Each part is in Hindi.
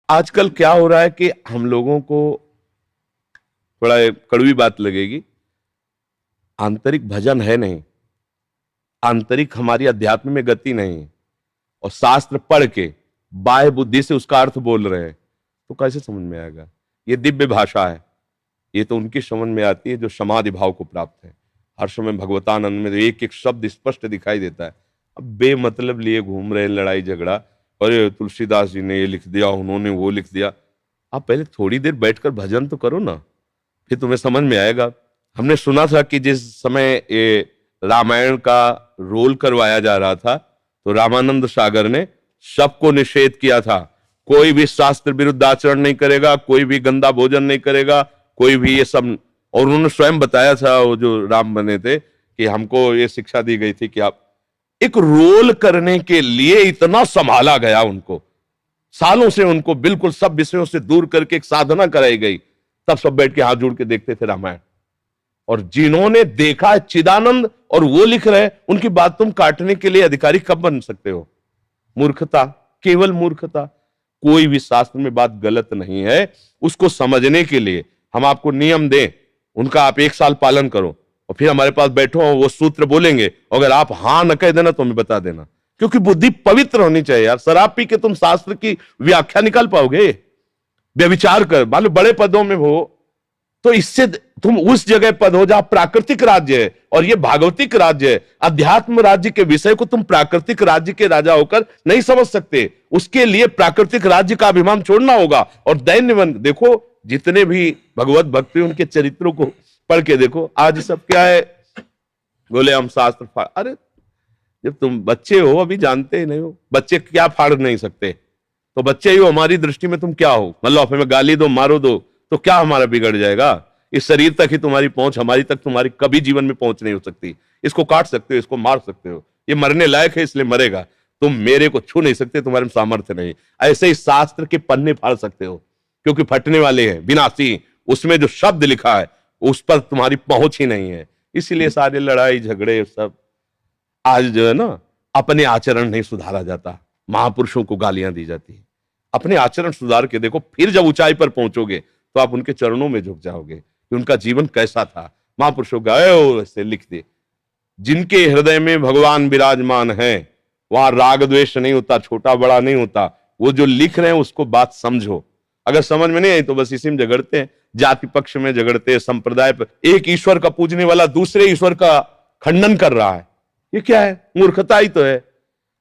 आजकल क्या हो रहा है कि हम लोगों को थोड़ा कड़वी बात लगेगी, आंतरिक भजन है नहीं, आंतरिक हमारी अध्यात्म में गति नहीं है, और शास्त्र पढ़ के बाह्य बुद्धि से उसका अर्थ बोल रहे हैं, तो कैसे समझ में आएगा? ये दिव्य भाषा है, ये तो उनकी समझ में आती है जो समाधि भाव को प्राप्त है। हर समय भगवतानंद में तो एक एक शब्द स्पष्ट दिखाई देता है। अब बेमतलब लिए घूम रहे लड़ाई झगड़ा, अरे तुलसीदास जी ने ये लिख दिया, उन्होंने वो लिख दिया। आप पहले थोड़ी देर बैठकर भजन तो करो ना, फिर तुम्हें समझ में आएगा। हमने सुना था कि जिस समय ये रामायण का रोल करवाया जा रहा था, तो रामानंद सागर ने सबको निषेध किया था, कोई भी शास्त्र विरुद्ध आचरण नहीं करेगा, कोई भी गंदा भोजन नहीं करेगा, कोई भी ये सब। और उन्होंने स्वयं बताया था, वो जो राम बने थे, कि हमको ये शिक्षा दी गई थी कि आप एक रोल करने के लिए इतना संभाला गया उनको, सालों से उनको बिल्कुल सब विषयों से दूर करके एक साधना कराई गई, तब सब बैठ के हाथ जोड़ के देखते थे रामायण। और जिन्होंने देखा चिदानंद और वो लिख रहे, उनकी बात तुम काटने के लिए अधिकारी कब बन सकते हो? मूर्खता, केवल मूर्खता। कोई भी शास्त्र में बात गलत नहीं है, उसको समझने के लिए हम आपको नियम दें, उनका आप 1 साल पालन करो, और फिर हमारे पास बैठो, वो सूत्र बोलेंगे, अगर आप हां न कह देना तो हमें बता देना, क्योंकि बुद्धि पवित्र होनी चाहिए यार। शराब पी के तुम शास्त्र की व्याख्या निकाल पाओगे? व्यभिचार कर, मान लो बड़े पदों में हो, तो इससे तुम उस जगह पद हो जहां प्राकृतिक राज्य है, और ये भागवतिक राज्य है। अध्यात्म राज्य के विषय को तुम प्राकृतिक राज्य के राजा होकर नहीं समझ सकते, उसके लिए प्राकृतिक राज्य का अभिमान छोड़ना होगा। और दैन्य देखो, जितने भी भगवत भक्ति उनके चरित्रों को पढ़ के देखो, आज सब क्या है, बोले हम शास्त्र अरे जब तुम बच्चे हो, अभी जानते ही नहीं हो, बच्चे क्या फाड़ नहीं सकते, तो बच्चे ही हो, हमारी दृष्टि में तुम क्या हो? मतलब हमें गाली दो, मारो दो, तो क्या हमारा बिगड़ जाएगा? इस शरीर तक ही तुम्हारी पहुंच, हमारी तक तुम्हारी कभी जीवन में पहुंच नहीं हो सकती। इसको काट सकते हो, इसको मार सकते हो, ये मरने लायक है इसलिए मरेगा, तुम मेरे को छू नहीं सकते, तुम्हारे में सामर्थ्य नहीं। ऐसे ही शास्त्र के पन्ने फाड़ सकते हो, क्योंकि फटने वाले हैं, विनाशी, उसमें जो शब्द लिखा है उस पर तुम्हारी पहुंच ही नहीं है। इसीलिए सारे लड़ाई झगड़े सब। आज जो है ना, अपने आचरण नहीं सुधारा जाता, महापुरुषों को गालियां दी जाती है। अपने आचरण सुधार के देखो, फिर जब ऊंचाई पर पहुंचोगे तो आप उनके चरणों में झुक जाओगे कि उनका जीवन कैसा था। महापुरुषों गए ऐसे लिख दे, जिनके हृदय में भगवान विराजमान है वहां राग द्वेष नहीं होता, छोटा बड़ा नहीं होता। वो जो लिख रहे हैं उसको बात समझो। अगर समझ में नहीं आई तो बस इसी में झगड़ते हैं, जाति पक्ष में झगड़ते हैं, संप्रदाय पर। एक ईश्वर का पूजने वाला दूसरे ईश्वर का खंडन कर रहा है, ये क्या है? मूर्खता ही तो है।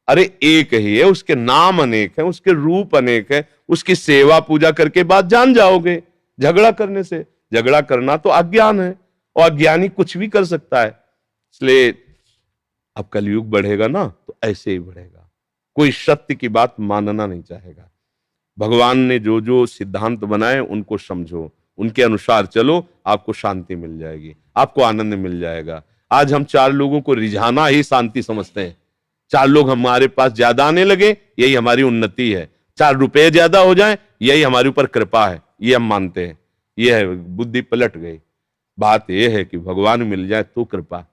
अरे एक ही है, उसके नाम अनेक है, उसके रूप अनेक है, उसकी सेवा पूजा करके बात जान जाओगे। झगड़ा करने से, झगड़ा करना तो अज्ञान है, और अज्ञानी कुछ भी कर सकता है। इसलिए अब कलयुग बढ़ेगा ना, तो ऐसे ही बढ़ेगा, कोई सत्य की बात मानना नहीं चाहेगा। भगवान ने जो जो सिद्धांत बनाए उनको समझो, उनके अनुसार चलो, आपको शांति मिल जाएगी, आपको आनंद मिल जाएगा। आज हम 4 लोगों को रिझाना ही शांति समझते हैं। 4 लोग हमारे पास ज्यादा आने लगे, यही हमारी उन्नति है। 4 रुपए ज्यादा हो जाएं, यही हमारे ऊपर कृपा है, ये हम मानते हैं। ये है, बुद्धि पलट गई। बात यह है कि भगवान मिल जाए तो कृपा,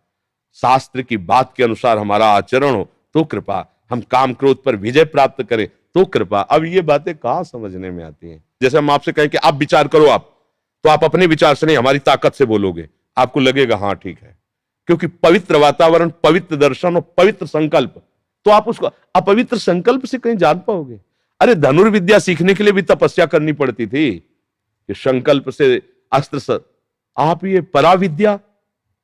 शास्त्र की बात के अनुसार हमारा आचरण हो तो कृपा, हम काम क्रोध पर विजय प्राप्त करें तो कृपा। अब ये बातें कहां समझने में आती हैं? जैसे हम आपसे कहें कि आप विचार करो, आप तो आप अपने विचार से नहीं, हमारी ताकत से बोलोगे, आपको लगेगा हाँ ठीक है, क्योंकि पवित्र वातावरण, पवित्र दर्शन और पवित्र संकल्प, तो आप उसको अपवित्र संकल्प से कहीं जान पाओगे? अरे धनुर्विद्या सीखने के लिए भी तपस्या करनी पड़ती थी कि संकल्प से अस्त्र से। आप ये पराविद्या,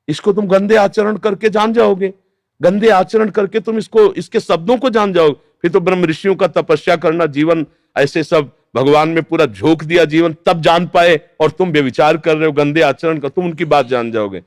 इसको तुम गंदे आचरण करके जान जाओगे, गंदे आचरण करके तुम इसको, इसके शब्दों को जान जाओगे। फिर तो ब्रह्म ऋषियों का तपस्या करना, जीवन ऐसे सब भगवान में पूरा झोंक दिया जीवन, तब जान पाए। और तुम व्यभिचार कर रहे हो, गंदे आचरण कर, तुम उनकी बात जान जाओगे।